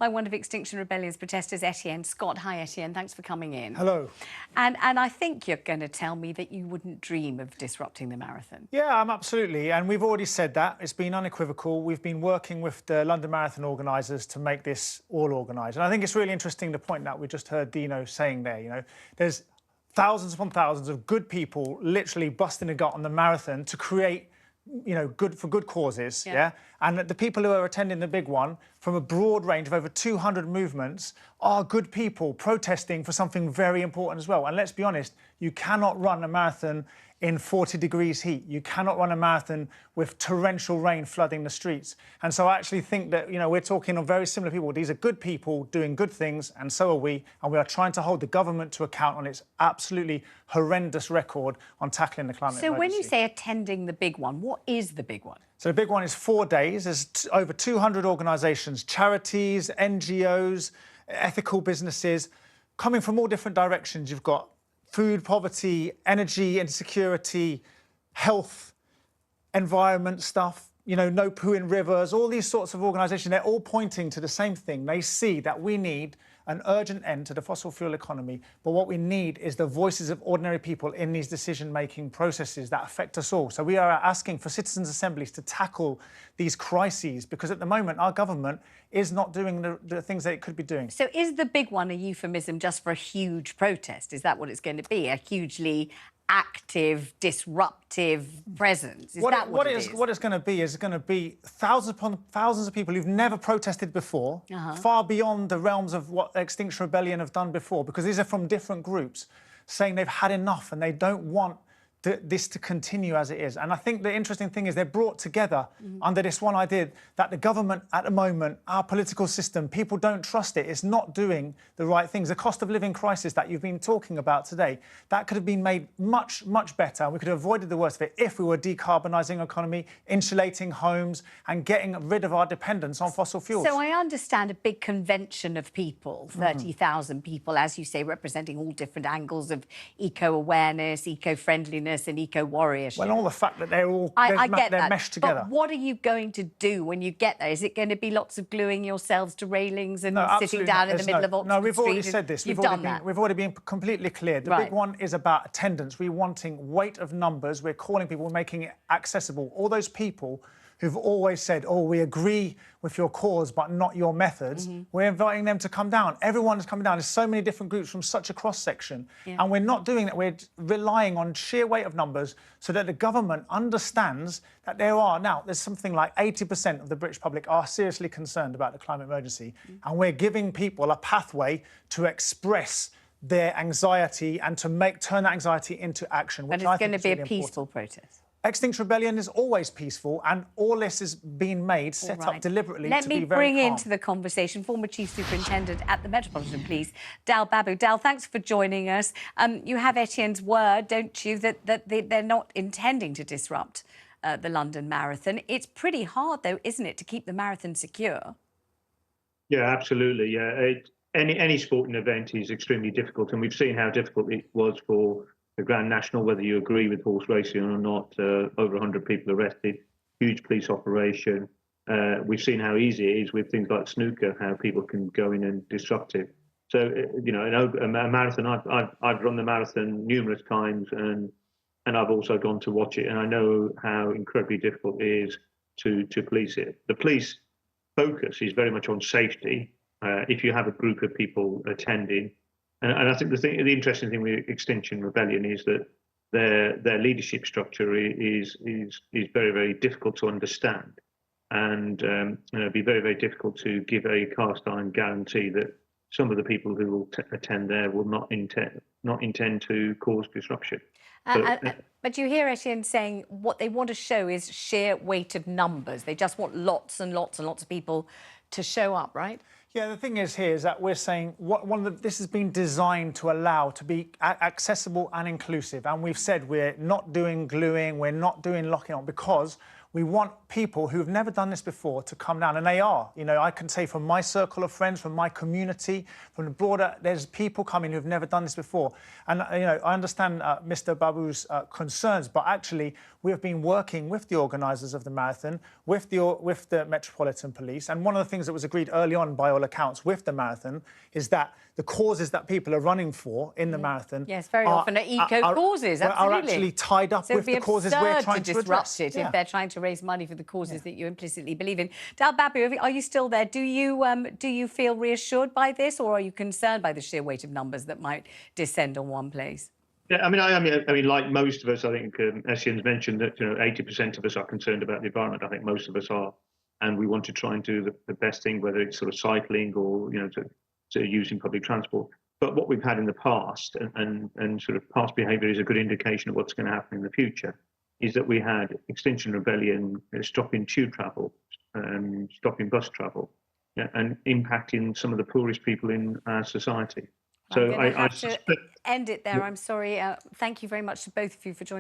by one of Extinction Rebellion's protesters, Etienne. Stott, hi Etienne, thanks for coming in. Hello. And I think you're going to tell me that you wouldn't dream of disrupting the marathon. Yeah, absolutely. And we've already said that. It's been unequivocal. We've been working with the London Marathon organisers to make this all organised. And I think it's really interesting the point that we just heard Dino saying there. You know, there's thousands upon thousands of good people literally busting a gut on the marathon to create, you know, good causes, yeah? And the people who are attending the big one from a broad range of over 200 movements are good people protesting for something very important as well. And let's be honest, you cannot run a marathon in 40 degrees heat. You cannot run a marathon with torrential rain flooding the streets. And so I actually think that, you know, we're talking of very similar people. These are good people doing good things, and so are we. And we are trying to hold the government to account on its absolutely horrendous record on tackling the climate emergency. So when you say attending the big one, what is the big one? So the big one is 4 days. There's over 200 organisations, charities, NGOs, ethical businesses, coming from all different directions. You've got food poverty, energy insecurity, health, environment stuff, you know, no poo in rivers, all these sorts of organisations, they're all pointing to the same thing. They see that we need an urgent end to the fossil fuel economy, but what we need is the voices of ordinary people in these decision-making processes that affect us all. So we are asking for citizens' assemblies to tackle these crises, because at the moment our government is not doing the things that it could be doing. So is the big one a euphemism just for a huge protest? Is that what it's going to be? A hugely active, disruptive presence? Is that what it is? What it's going to be thousands upon thousands of people who've never protested before, far beyond the realms of what Extinction Rebellion have done before, because these are from different groups saying they've had enough and they don't want this to continue as it is. And I think the interesting thing is they're brought together under this one idea that the government at the moment, our political system, people don't trust it. It's not doing the right things. The cost of living crisis that you've been talking about today, that could have been made much, much better. We could have avoided the worst of it if we were decarbonising our economy, insulating homes and getting rid of our dependence on fossil fuels. So I understand a big convention of people, 30,000 people, as you say, representing all different angles of eco-awareness, eco-friendliness and eco-warriorship. Well, all the fact that they're all they're meshed together. But what are you going to do when you get there? Is it going to be lots of gluing yourselves to railings and sitting down in the middle of Oxford No, we've Street? already said this. We've already been completely clear. The big one is about attendance. We're wanting weight of numbers. We're calling people, we're making it accessible. All those people who've always said, oh, we agree with your cause, but not your methods, we're inviting them to come down. Everyone is coming down. There's so many different groups from such a cross-section. And we're not doing that. We're relying on sheer weight of numbers so that the government understands that there's something like 80% of the British public are seriously concerned about the climate emergency. And we're giving people a pathway to express their anxiety and to turn that anxiety into action. And it's going to be a peaceful protest. Extinction Rebellion is always peaceful, and all this is being set up deliberately to be very calm. Let me bring into the conversation former Chief Superintendent at the Metropolitan Police, Dal Babu. Dal, thanks for joining us. You have Etienne's word, don't you, that they're not intending to disrupt the London Marathon. It's pretty hard, though, isn't it, to keep the marathon secure? Yeah, absolutely. Yeah, any sporting event is extremely difficult, and we've seen how difficult it was for the Grand National, whether you agree with horse racing or not. Over 100 people arrested, huge police operation. We've seen how easy it is with things like snooker, how people can go in and disrupt it. So, you know, a marathon, I've run the marathon numerous times, and I've also gone to watch it, and I know how incredibly difficult it is to police it. The police focus is very much on safety. If you have a group of people attending, and I think the interesting thing with Extinction Rebellion is that their leadership structure is very, very difficult to understand, and it'd be very, very difficult to give a cast iron guarantee that some of the people who will attend there will not intend to cause disruption. But you hear Etienne saying what they want to show is sheer weight of numbers. They just want lots and lots and lots of people to show up, right? Yeah, the thing is here is that we're saying this has been designed to allow to be accessible and inclusive. And we've said we're not doing gluing, we're not doing locking on, because we want people who've never done this before to come down, and they are. You know, I can say from my circle of friends, from my community, from the broader, there's people coming who've never done this before. And, you know, I understand Mr. Babu's concerns, but actually we have been working with the organisers of the marathon, with the Metropolitan Police, and one of the things that was agreed early on, by all accounts, with the marathon is that the causes that people are running for in the marathon, yes, very often are eco causes, are actually tied up with the causes we're trying to address. It if they're trying to raise money for the causes that you implicitly believe in. Dal Babu, are you still there? Do you feel reassured by this, or are you concerned by the sheer weight of numbers that might descend on one place? Yeah, I mean, like most of us, I think Etienne's mentioned that 80% of us are concerned about the environment. I think most of us are, and we want to try and do the best thing, whether it's sort of cycling or to using public transport. But what we've had in the past, and sort of past behaviour is a good indication of what's going to happen in the future, is that we had Extinction Rebellion stopping tube travel, stopping bus travel, and impacting some of the poorest people in our society. So I have to end it there. I'm sorry. Thank you very much to both of you for joining.